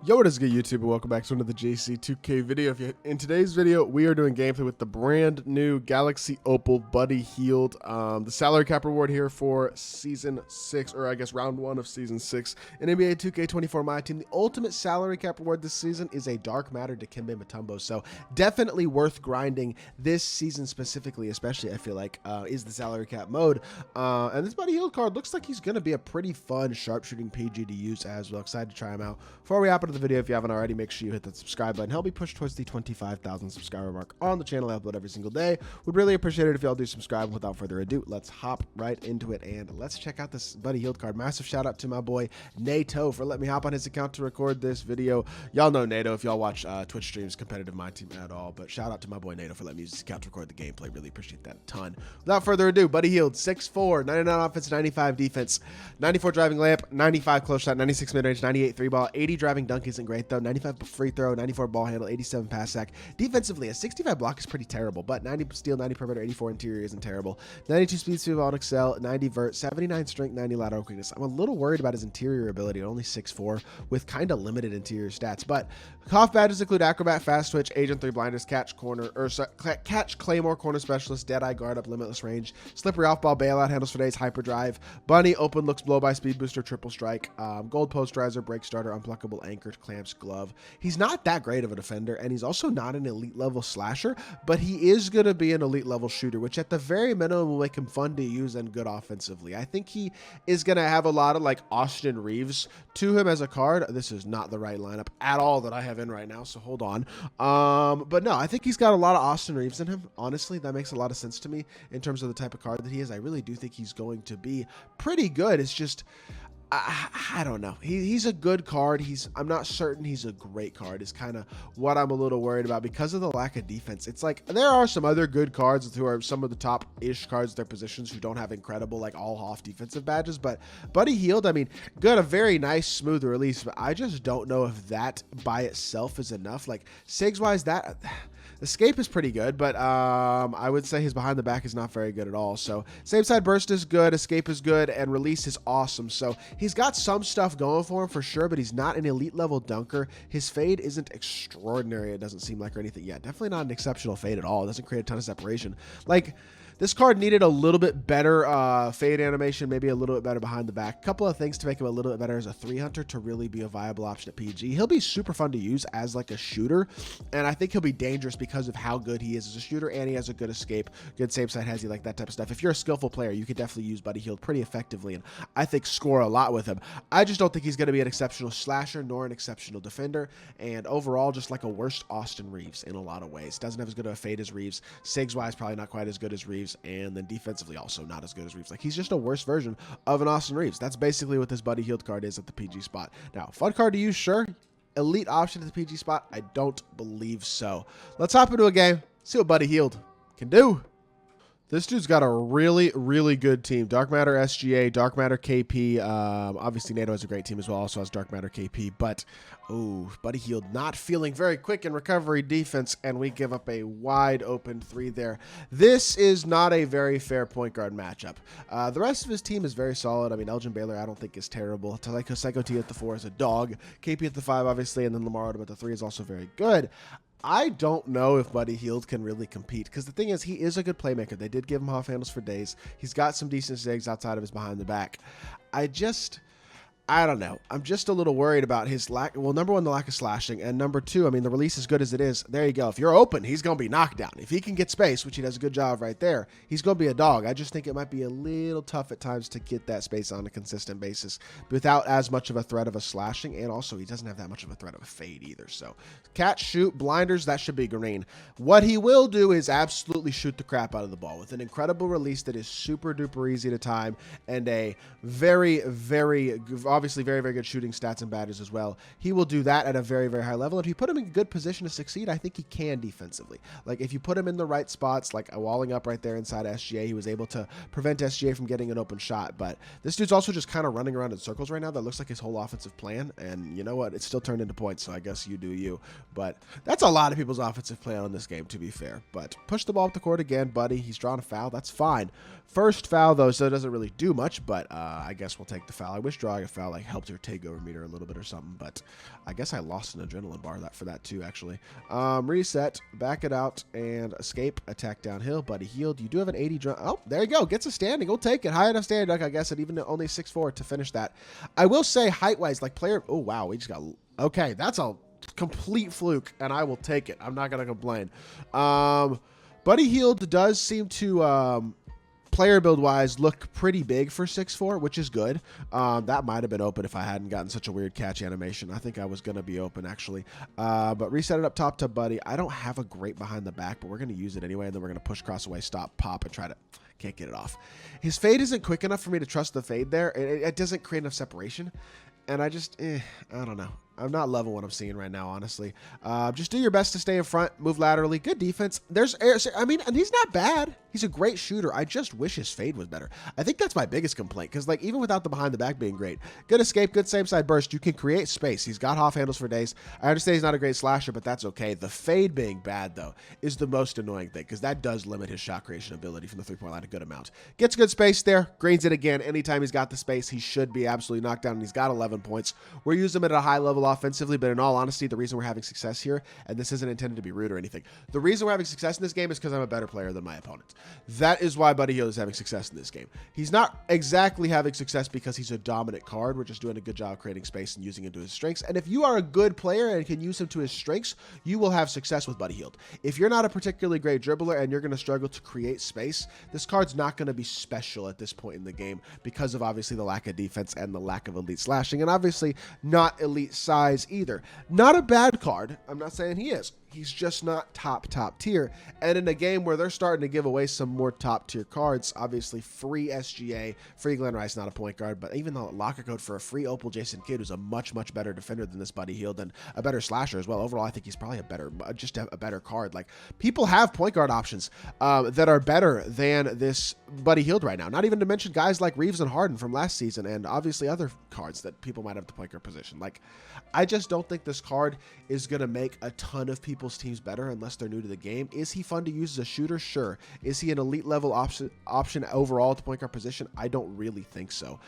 Yo, what is good, YouTube, and welcome back to another JC2K video. In today's video, we are doing gameplay with the brand new Galaxy Opal Buddy Healed. The salary cap reward here for Season 6, or I guess Round 1 of Season 6 in NBA 2K24 MyTEAM. The ultimate salary cap reward this season is a Dark Matter Dikembe Mutombo, so definitely worth grinding this season specifically, especially I feel like, is the salary cap mode. And this Buddy Healed card looks like he's going to be a pretty fun sharpshooting PG to use as well. Excited to try him out. Before we hop into the video, if you haven't already, make sure you hit that subscribe button. Help me push towards the 25,000 subscriber mark on the channel. I upload every single day. Would really appreciate it if y'all do subscribe. Without further ado, let's hop right into it and let's check out this Buddy Healed card. Massive shout out to my boy NATO for letting me hop on his account to record this video. Y'all know NATO if y'all watch Twitch streams, competitive MyTEAM at all, but shout out to my boy NATO for letting me use his account to record the gameplay. Really appreciate that a ton. Without further ado, Buddy Healed, 6'4", 99 offense, 95 defense, 94 driving layup, 95 close shot, 96 mid-range, 98 three ball, 80 driving dunk isn't great though, 95 free throw, 94 ball handle, 87 pass sack. Defensively, a 65 block is pretty terrible, but 90 steal, 90 perimeter, 84 interior isn't terrible. 92 speed, speed ball, excel, 90 vert, 79 strength, 90 lateral quickness. I'm a little worried about his interior ability, only 6'4", with kind of limited interior stats, but Koff badges include acrobat, fast twitch, agent 3 blinders, catch corner, or catch claymore, corner specialist, dead eye guard up, limitless range, slippery off ball, bailout, handles for days, hyperdrive, bunny, open looks, blow by, speed booster, triple strike, gold posterizer, break starter, unpluckable, anchored, clamps, glove. He's not that great of a defender, and he's also not an elite level slasher, but he is going to be an elite level shooter, which at the very minimum will make him fun to use and good offensively. I think he is going to have a lot of like Austin Reeves to him as a card. This is not the right lineup at all that I have in right now, so hold on. But no, I think he's got a lot of Austin Reeves in him. Honestly, that makes a lot of sense to me in terms of the type of card that he is. I really do think he's going to be pretty good. It's just I don't know. He's a good card. I'm not certain he's a great card is kind of what I'm a little worried about because of the lack of defense. It's like there are some other good cards who are some of the top-ish cards at their positions who don't have incredible like all-off defensive badges, but Buddy Healed, I mean, good, a very nice smooth release, but I just don't know if that by itself is enough. Like Sigs-wise, that escape is pretty good, but I would say his behind the back is not very good at all. So same side burst is good, escape is good, and release is awesome. So he's got some stuff going for him for sure, but he's not an elite level dunker. His fade isn't extraordinary, it doesn't seem like, or anything yet. Definitely not an exceptional fade at all. It doesn't create a ton of separation. Like, this card needed a little bit better fade animation, maybe a little bit better behind the back. A couple of things to make him a little bit better as a 3-hunter to really be a viable option at PG. He'll be super fun to use as like a shooter, and I think he'll be dangerous because of how good he is as a shooter, and he has a good escape, good save side hezzy, like that type of stuff. If you're a skillful player, you could definitely use Buddy Healed pretty effectively, and I think score a lot with him. I just don't think he's going to be an exceptional slasher nor an exceptional defender, and overall just like a worse Austin Reeves in a lot of ways. Doesn't have as good of a fade as Reeves. Sigs-wise, probably not quite as good as Reeves, and then defensively also not as good as Reeves. Like, he's just a worse version of an Austin Reeves. That's basically what this Buddy Healed card is at the PG spot. Now, fun card to use, sure. Elite option at the PG spot? I don't believe so. Let's hop into a game, see what Buddy Healed can do. This dude's got a really, really good team. Dark Matter SGA, Dark Matter KP. Obviously, NATO has a great team as well. Also has Dark Matter KP. But, oh, Buddy Healed not feeling very quick in recovery defense. And we give up a wide open 3 there. This is not a very fair point guard matchup. The rest of his team is very solid. I mean, Elgin Baylor, I don't think is terrible. Psycho T at the 4 is a dog. KP at the 5, obviously. And then Lamar Odom at the 3 is also very good. I don't know if Buddy Healed can really compete because the thing is, he is a good playmaker. They did give him off handles for days. He's got some decent zigs outside of his behind the back. I don't know. I'm just a little worried about his lack. Well, number one, the lack of slashing. And number two, I mean, the release as good as it is. There you go. If you're open, he's going to be knocked down. If he can get space, which he does a good job right there, he's going to be a dog. I just think it might be a little tough at times to get that space on a consistent basis without as much of a threat of a slashing. And also, he doesn't have that much of a threat of a fade either. So, catch, shoot, blinders, that should be green. What he will do is absolutely shoot the crap out of the ball with an incredible release that is super duper easy to time and a very, very, obviously very, very good shooting stats and badges as well. He will do that at a very, very high level. If you put him in a good position to succeed, I think he can defensively. Like if you put him in the right spots, like walling up right there inside SGA, he was able to prevent SGA from getting an open shot. But this dude's also just kind of running around in circles right now. That looks like his whole offensive plan. And you know what? It's still turned into points, so I guess you do you. But that's a lot of people's offensive plan on this game, to be fair. But push the ball up the court again, buddy. He's drawn a foul. That's fine. First foul, though, so it doesn't really do much, but I guess we'll take the foul. I wish drawing a foul OPAL like helped your takeover meter a little bit or something, but I guess I lost an adrenaline bar for that too, actually. Reset, back it out, and escape, attack downhill, buddy healed. You do have an 80 drum. Oh, there you go. Gets a standing. We'll take it. High enough standing duck, I guess, and even only 6'4" to finish that. I will say height-wise, like player, oh wow, we just got, okay, that's a complete fluke, and I will take it. I'm not going to complain. Buddy healed does seem to, player build wise, look pretty big for 6'4", which is good. That might have been open if I hadn't gotten such a weird catch animation. I think I was going to be open, actually. But reset it up top to Buddy. I don't have a great behind the back, but we're going to use it anyway, and then we're going to push cross away, stop, pop, and try to... Can't get it off. His fade isn't quick enough for me to trust the fade there. It doesn't create enough separation. And I just, I don't know. I'm not loving what I'm seeing right now, honestly. Just do your best to stay in front, move laterally. Good defense. There's air. I mean, and he's not bad. He's a great shooter. I just wish his fade was better. I think that's my biggest complaint, because like even without the behind the back being great, good escape, good same side burst. You can create space. He's got off handles for days. I understand he's not a great slasher, but that's okay. The fade being bad though is the most annoying thing, because that does limit his shot creation ability from the 3-point line a good amount. Gets good space there. Greens it again. Anytime he's got the space, he should be absolutely knocked down. And he's got 11 points. We're using him at a high level offensively, but in all honesty, the reason we're having success here, and this isn't intended to be rude or anything, the reason we're having success in this game is because I'm a better player than my opponent. That is why Buddy Hield is having success in this game. He's not exactly having success because he's a dominant card. We're just doing a good job creating space and using him to his strengths. And if you are a good player and can use him to his strengths, you will have success with Buddy Hield. If you're not a particularly great dribbler and you're going to struggle to create space, this card's not going to be special at this point in the game because of obviously the lack of defense and the lack of elite slashing, and obviously not elite size either. Not a bad card. I'm not saying he is. He's just not top tier. And in a game where they're starting to give away some more top tier cards, obviously free SGA, free Glenn Rice, not a point guard, but even the locker code for a free Opal Jason Kidd, who's a much better defender than this Buddy Hield and a better slasher as well. Overall, I think he's probably just a better card. Like, people have point guard options that are better than this Buddy Hield right now. Not even to mention guys like Reeves and Harden from last season, and obviously other cards that people might have the point guard position. Like, I just don't think this card is going to make a ton of people's teams better unless they're new to the game. Is he fun to use as a shooter? Sure. Is he an elite level option overall at the point guard position? I don't really think so.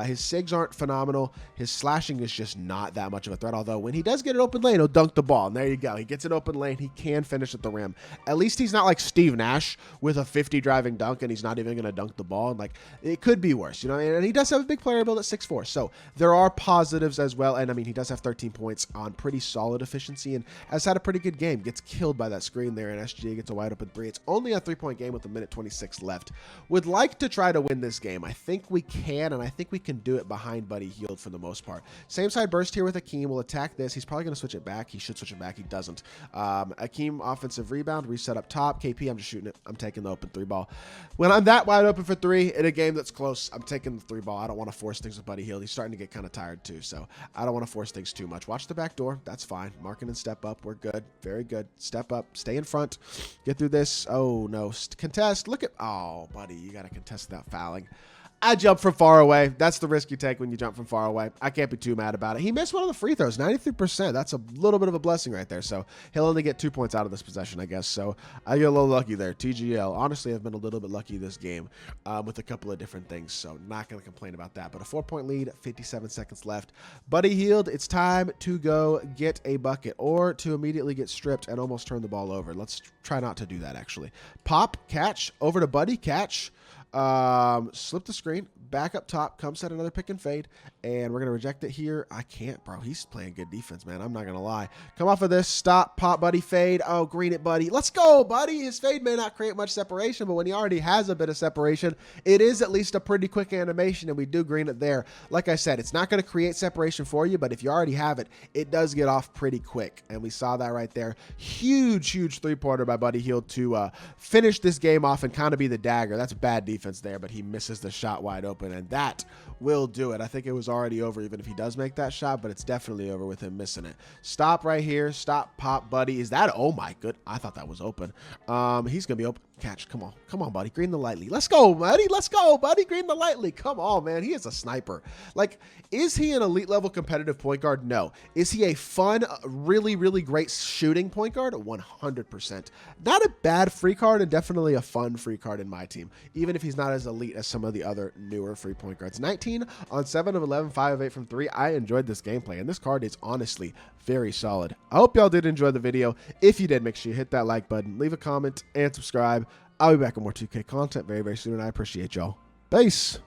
His SIGs aren't phenomenal. His slashing is just not that much of a threat, although when he does get an open lane, he'll dunk the ball. And there you go. He gets an open lane. He can finish at the rim. At least he's not like Steve Nash with a 50 driving dunk and he's not even going to dunk the ball. And like, it could be worse, you know, and he does have a big player build at 6'4". So there are positives as well. And I mean, he does have 13 points on pretty solid efficiency and has had a pretty good game. Gets killed by that screen there, and SGA gets a wide open 3. It's only a 3-point game with a minute 26 left. Would like to try to win this game. I think we can, and I think we can do it behind Buddy Hield for the most part. Same side burst here with Akeem. We'll attack this. He's probably going to switch it back. He should switch it back. He doesn't. Akeem offensive rebound, reset up top. KP, I'm just shooting it. I'm taking the open 3 ball. When I'm that wide open for 3 in a game that's close, I'm taking the 3 ball. I don't want to force things with Buddy Hield. He's starting to get kind of tired too, so I don't want to force things too much. Watch the back door. That's fine. Marking and step up. We're good. Very good. Step up. Stay in front. Get through this. Oh, no. Contest. Look at... Oh, buddy. You got to contest without fouling. I jump from far away. That's the risk you take when you jump from far away. I can't be too mad about it. He missed one of the free throws, 93%. That's a little bit of a blessing right there. So he'll only get 2 points out of this possession, I guess. So I get a little lucky there. TGL. Honestly, I've been a little bit lucky this game with a couple of different things. So not going to complain about that. But a 4-point lead, 57 seconds left. Buddy Hield, it's time to go get a bucket or to immediately get stripped and almost turn the ball over. Let's try not to do that, actually. Pop, catch, over to Buddy, catch. Slip the screen, back up top, come set another pick and fade, and we're going to reject it here. I can't, bro. He's playing good defense, man. I'm not going to lie. Come off of this, stop, pop, Buddy, fade. Oh, green it, Buddy. Let's go, Buddy. His fade may not create much separation, but when he already has a bit of separation, it is at least a pretty quick animation, and we do green it there. Like I said, it's not going to create separation for you, but if you already have it, it does get off pretty quick, and we saw that right there. Huge 3-pointer by Buddy Hield to finish this game off and kind of be the dagger. That's bad defense there, but he misses the shot wide open, and that will do it. I think it was already over even if he does make that shot, but it's definitely over with him missing it. Stop right here. Stop, pop, Buddy. Is that? Oh my good. I thought that was open. He's gonna be open. Catch. Come on. Come on, buddy. Green the lightly. Let's go, buddy. Let's go, buddy. Green the lightly. Come on, man. He is a sniper. Like, is he an elite level competitive point guard? No. Is he a fun, really, really great shooting point guard? 100%. Not a bad free card, and definitely a fun free card in my team, even if he's not as elite as some of the other newer free point guards. 19 on 7 of 11, 5 of 8 from 3. I enjoyed this gameplay, and this card is honestly very solid. I hope y'all did enjoy the video. If you did, make sure you hit that like button, leave a comment, and subscribe. I'll be back with more 2K content very, very soon, and I appreciate y'all. Peace.